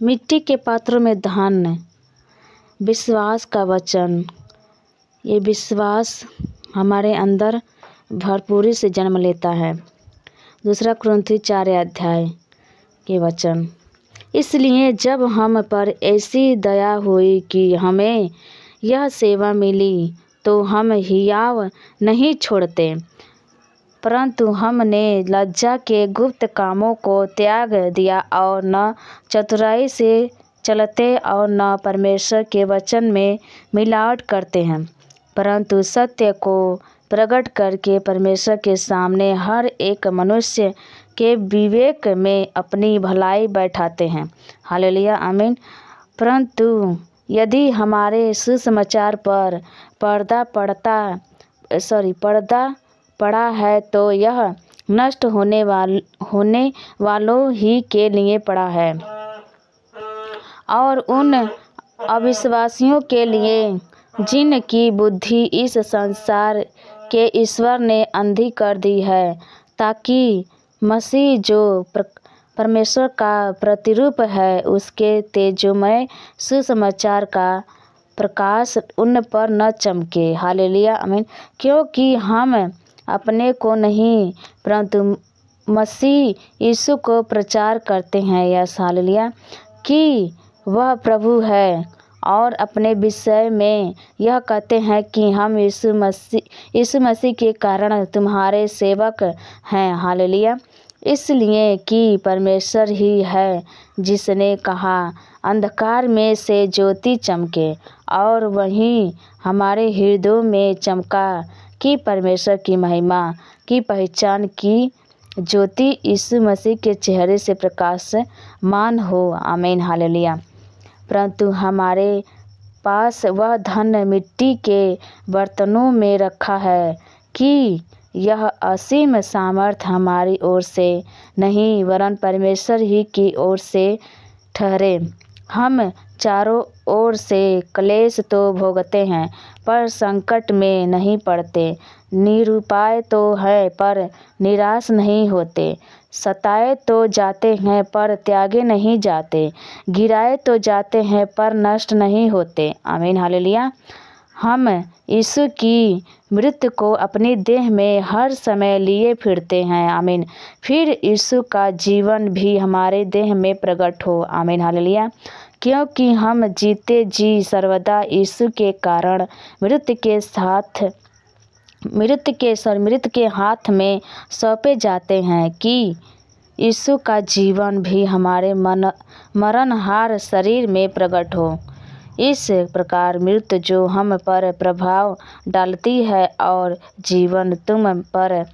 मिट्टी के पात्रों में धान्य, विश्वास का वचन। ये विश्वास हमारे अंदर भरपूरी से जन्म लेता है। 2 कुरिन्थी 4 अध्याय के वचन। इसलिए जब हम पर ऐसी दया हुई कि हमें यह सेवा मिली, तो हम हियाव नहीं छोड़ते, परंतु हमने लज्जा के गुप्त कामों को त्याग दिया और न चतुराई से चलते और न परमेश्वर के वचन में मिलावट करते हैं, परंतु सत्य को प्रकट करके परमेश्वर के सामने हर एक मनुष्य के विवेक में अपनी भलाई बैठाते हैं। हालेलुया, आमीन। परंतु यदि हमारे सुसमाचार पर पर्दा पड़ा है, तो यह नष्ट होने वालों ही के लिए पड़ा है और उन अविश्वासियों के लिए जिनकी बुद्धि इस संसार के ईश्वर ने अंधी कर दी है, ताकि मसीह जो परमेश्वर का प्रतिरूप है, उसके तेजोमय सुसमाचार का प्रकाश उन पर न चमके। हालेलुया, आमीन। क्योंकि हम अपने को नहीं, परंतु मसीह यीशु को प्रचार करते हैं, यस हालेलुया, कि वह प्रभु है, और अपने विषय में यह कहते हैं कि हम यीशु मसीह के कारण तुम्हारे सेवक हैं। हालेलुया। इसलिए कि परमेश्वर ही है जिसने कहा, अंधकार में से ज्योति चमके, और वहीं हमारे हृदयों में चमका कि परमेश्वर की महिमा की पहचान की ज्योति यीशु मसीह के चेहरे से प्रकाशमान हो। आमीन, हालेलुया। परंतु हमारे पास वह धन मिट्टी के बर्तनों में रखा है कि यह असीम सामर्थ्य हमारी ओर से नहीं, वरन परमेश्वर ही की ओर से ठहरे। हम चारों ओर से क्लेश तो भोगते हैं, पर संकट में नहीं पड़ते, निरुपाय तो है पर निराश नहीं होते, सताए तो जाते हैं पर त्यागे नहीं जाते, गिराए तो जाते हैं पर नष्ट नहीं होते। आमीन, हालेलुया। हम यीशु की मृत्यु को अपनी देह में हर समय लिए फिरते हैं। आमीन। फिर यीशु का जीवन भी हमारे देह में प्रकट हो। आमीन, हालेलुया। क्योंकि हम जीते जी सर्वदा यीशु के कारण मृत्यु के हाथ में सौंपे जाते हैं, कि यीशु का जीवन भी हमारे मरणहार शरीर में प्रकट हो। इस प्रकार मृत्यु जो हम पर प्रभाव डालती है, और जीवन तुम पर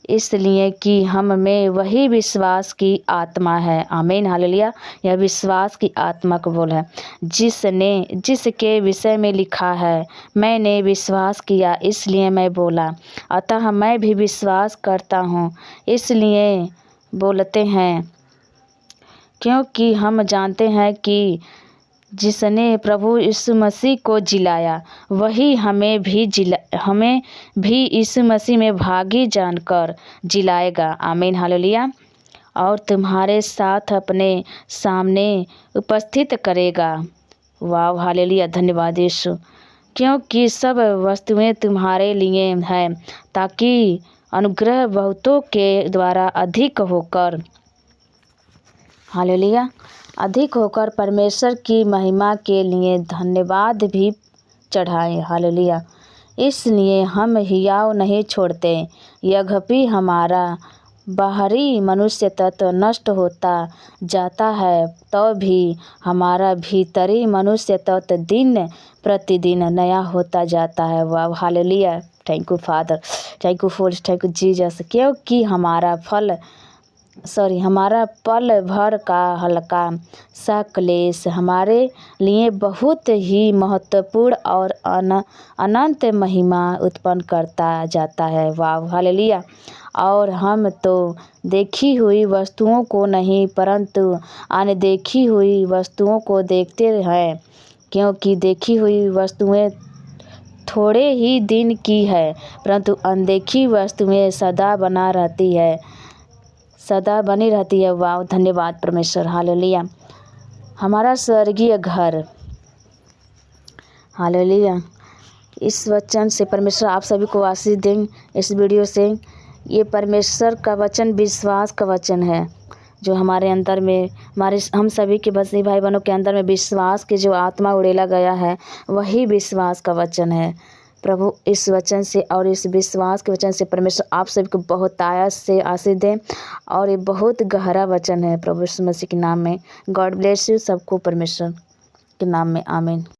इसलिए कि हम में वही विश्वास की आत्मा है। आमीन, हालेलुया। यह विश्वास की आत्मा का बोल है, जिसके विषय में लिखा है, मैंने विश्वास किया इसलिए मैं बोला, अतः मैं भी विश्वास करता हूँ इसलिए बोलते हैं, क्योंकि हम जानते हैं कि जिसने प्रभु यीशु मसीह को जिलाया, वही हमें भी यीशु मसीह में भागी जानकर जिलाएगा। आमीन, हालेलुया। और तुम्हारे साथ अपने सामने उपस्थित करेगा। वाह, हालेलुया, धन्यवाद यीशु। क्योंकि सब वस्तुएं तुम्हारे लिए हैं, ताकि अनुग्रह बहुतों के द्वारा अधिक होकर परमेश्वर की महिमा के लिए धन्यवाद भी चढ़ाएं। हालेलुया। इसलिए हम हियाव नहीं छोड़ते, यद्यपि हमारा बाहरी मनुष्य तत्व नष्ट होता जाता है, तो भी हमारा भीतरी मनुष्य तत्व दिन प्रतिदिन नया होता जाता है। वाह, hallelujah. Thank you father, thank you Jesus. क्योंकि हमारा पल भर का हल्का सा क्लेश हमारे लिए बहुत ही महत्वपूर्ण और अनंत महिमा उत्पन्न करता जाता है। वाह, हालेलुया। और हम तो देखी हुई वस्तुओं को नहीं, परंतु अनदेखी हुई वस्तुओं को देखते हैं, क्योंकि देखी हुई वस्तुएं थोड़े ही दिन की है, परंतु अनदेखी वस्तुएं सदा बना रहती है। सदा बनी रहती है। वाह, धन्यवाद परमेश्वर, हालेलुया। हमारा स्वर्गीय घर, हालेलुया। इस वचन से परमेश्वर आप सभी को आशीष दें। इस वीडियो से ये परमेश्वर का वचन विश्वास का वचन है, जो हमारे अंदर में, हम सभी के बसी भाई बहनों के अंदर में विश्वास की जो आत्मा उड़ेला गया है, वही विश्वास का वचन है। प्रभु इस वचन से और इस विश्वास के वचन से परमेश्वर आप सभी को बहुत आयत से आशीष दें। और ये बहुत गहरा वचन है। प्रभु यीशु मसीह के नाम में गॉड ब्लेस यू सबको, परमेश्वर के नाम में, आमीन।